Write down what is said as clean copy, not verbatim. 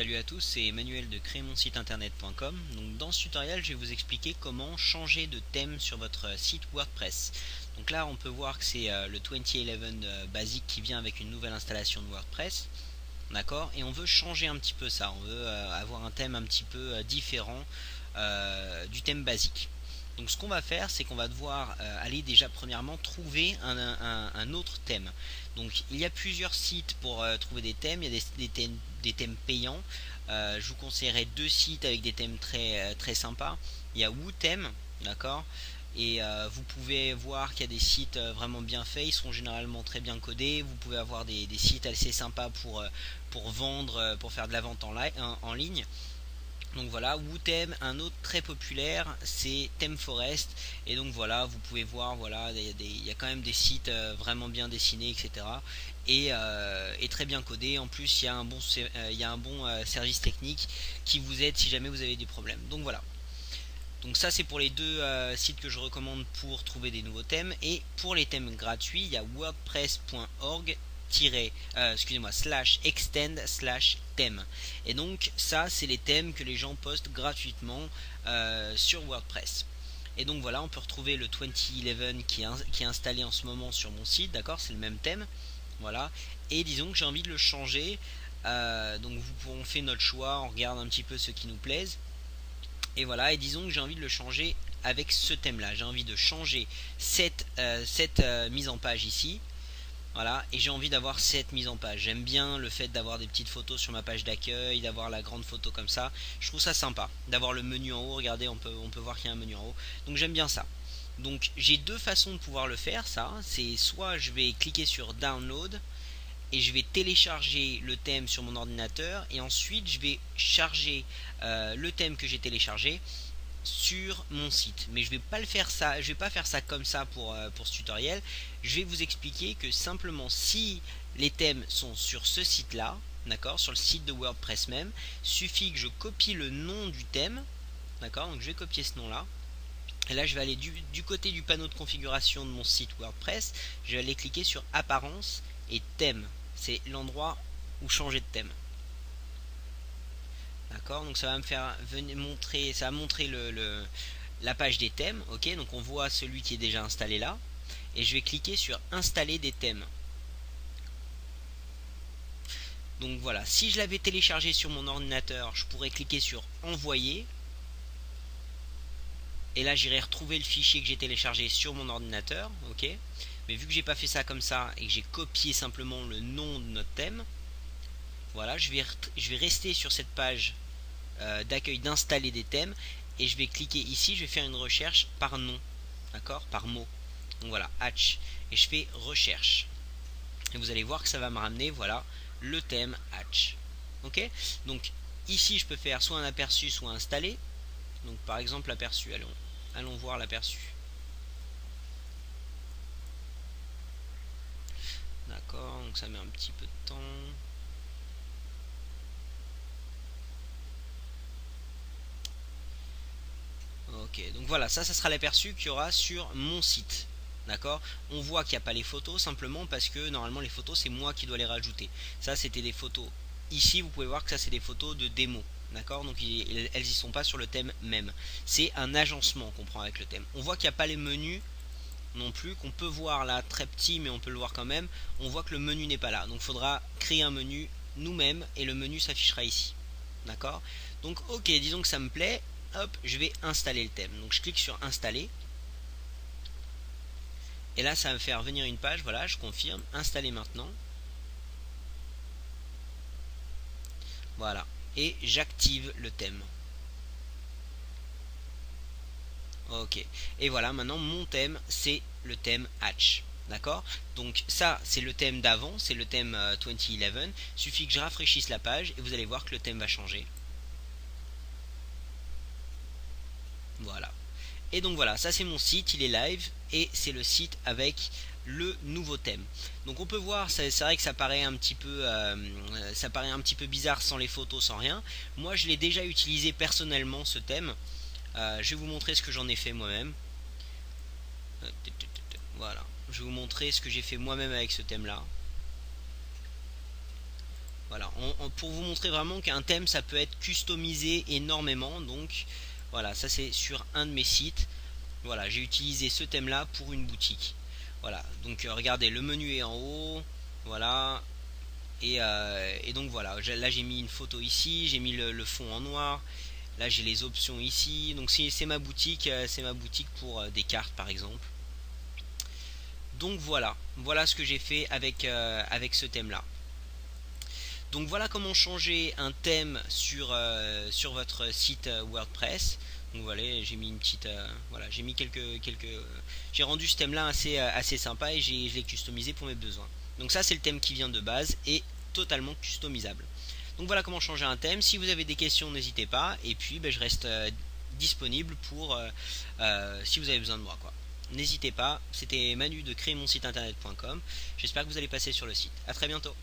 Salut à tous, c'est Emmanuel de créer-mon-site-internet.com. Donc dans ce tutoriel, je vais vous expliquer comment changer de thème sur votre site WordPress. Donc là, on peut voir que c'est le 2011 basique qui vient avec une nouvelle installation de WordPress. D'accord. Et on veut changer un petit peu ça. On veut avoir un thème un petit peu différent du thème basique. Donc ce qu'on va faire, c'est qu'on va devoir aller déjà premièrement trouver un autre thème. Donc il y a plusieurs sites pour trouver des thèmes. Il y a des thèmes payants. Je vous conseillerais deux sites avec des thèmes très sympas. Il y a WooTheme, d'accord. Et vous pouvez voir qu'il y a des sites vraiment bien faits, ils sont généralement très bien codés. Vous pouvez avoir des sites assez sympas pour vendre, pour faire de la vente en ligne. Donc voilà, WooTheme, un autre très populaire, c'est ThemeForest. Et donc voilà, vous pouvez voir, voilà, il y a quand même des sites vraiment bien dessinés, etc. Et très bien codés. En plus, il y a un bon service technique qui vous aide si jamais vous avez des problèmes. Donc voilà. Donc ça c'est pour les deux sites que je recommande pour trouver des nouveaux thèmes. Et pour les thèmes gratuits, il y a wordpress.org /extend/thème. Et donc ça c'est les thèmes que les gens postent gratuitement sur WordPress. Et donc voilà, on peut retrouver le 2011 qui est installé en ce moment sur mon site, d'accord, c'est le même thème. Voilà. Et disons que j'ai envie de le changer. Donc on fait notre choix, on regarde un petit peu ce qui nous plaise. Et voilà, et disons que j'ai envie de le changer avec ce thème là. J'ai envie de changer cette mise en page ici. Voilà, et j'ai envie d'avoir cette mise en page. J'aime bien le fait d'avoir des petites photos sur ma page d'accueil, d'avoir la grande photo comme ça. Je trouve ça sympa. D'avoir le menu en haut, regardez, on peut voir qu'il y a un menu en haut. Donc j'aime bien ça. Donc j'ai deux façons de pouvoir le faire, ça. C'est soit je vais cliquer sur Download et je vais télécharger le thème sur mon ordinateur et ensuite je vais charger le thème que j'ai téléchargé sur mon site. Mais je vais pas faire ça comme ça pour ce tutoriel. Je vais vous expliquer que simplement si les thèmes sont sur ce site là, d'accord, sur le site de WordPress même, suffit que je copie le nom du thème, d'accord, donc je vais copier ce nom là. Et là je vais aller du côté du panneau de configuration de mon site WordPress, je vais aller cliquer sur apparence et thème. C'est l'endroit où changer de thème. D'accord, donc ça va me faire montrer, ça va montrer la page des thèmes. Ok, donc on voit celui qui est déjà installé là. Et je vais cliquer sur installer des thèmes. Donc voilà, si je l'avais téléchargé sur mon ordinateur, je pourrais cliquer sur envoyer. Et là j'irai retrouver le fichier que j'ai téléchargé sur mon ordinateur. Ok, mais vu que j'ai pas fait ça comme ça et que j'ai copié simplement le nom de notre thème, voilà, je vais rester sur cette page d'accueil d'installer des thèmes et je vais cliquer ici, je vais faire une recherche par nom, d'accord, par mot. Donc voilà, Hatch, et je fais recherche et vous allez voir que ça va me ramener, voilà, le thème Hatch. Ok, donc ici je peux faire soit un aperçu soit installer. Donc par exemple l'aperçu, allons voir l'aperçu. D'accord, donc ça met un petit peu de temps. Ok, donc voilà, ça sera l'aperçu qu'il y aura sur mon site. D'accord, on voit qu'il n'y a pas les photos simplement parce que normalement les photos c'est moi qui dois les rajouter. Ça c'était des photos. Ici vous pouvez voir que ça c'est des photos de démo. D'accord, donc elles y sont pas sur le thème même. C'est un agencement qu'on prend avec le thème. On voit qu'il n'y a pas les menus non plus, qu'on peut voir là très petit mais on peut le voir quand même. On voit que le menu n'est pas là. Donc il faudra créer un menu nous-mêmes et le menu s'affichera ici. D'accord, donc ok, disons que ça me plaît. Hop, je vais installer le thème. Donc je clique sur installer. Et là ça va me faire venir une page, voilà, je confirme, installer maintenant. Voilà, et j'active le thème. Ok, et voilà, maintenant mon thème c'est le thème Hatch. D'accord, donc ça c'est le thème d'avant, c'est le thème 2011. Suffit que je rafraîchisse la page et vous allez voir que le thème va changer. Voilà. Et donc voilà, ça c'est mon site, il est live et c'est le site avec le nouveau thème. Donc on peut voir, c'est vrai que ça paraît un petit peu bizarre sans les photos, sans rien. Moi je l'ai déjà utilisé personnellement ce thème. Je vais vous montrer ce que j'en ai fait moi-même. Voilà, je vais vous montrer ce que j'ai fait moi-même avec ce thème là. Voilà, pour vous montrer vraiment qu'un thème ça peut être customisé énormément. Donc voilà, ça c'est sur un de mes sites. Voilà, j'ai utilisé ce thème là pour une boutique. Voilà, donc regardez, le menu est en haut. Voilà, et donc voilà, là j'ai mis une photo ici, j'ai mis le fond en noir. Là j'ai les options ici. Donc c'est ma boutique, pour des cartes par exemple. Donc voilà ce que j'ai fait avec ce thème là. Donc voilà comment changer un thème sur votre site WordPress. Donc voilà, j'ai mis une petite, voilà, j'ai mis j'ai rendu ce thème là assez sympa et je l'ai customisé pour mes besoins. Donc ça c'est le thème qui vient de base et totalement customisable. Donc voilà comment changer un thème. Si vous avez des questions, n'hésitez pas. Et puis je reste disponible pour si vous avez besoin de moi, quoi. N'hésitez pas. C'était Manu de créer mon site internet.com. J'espère que vous allez passer sur le site. A très bientôt.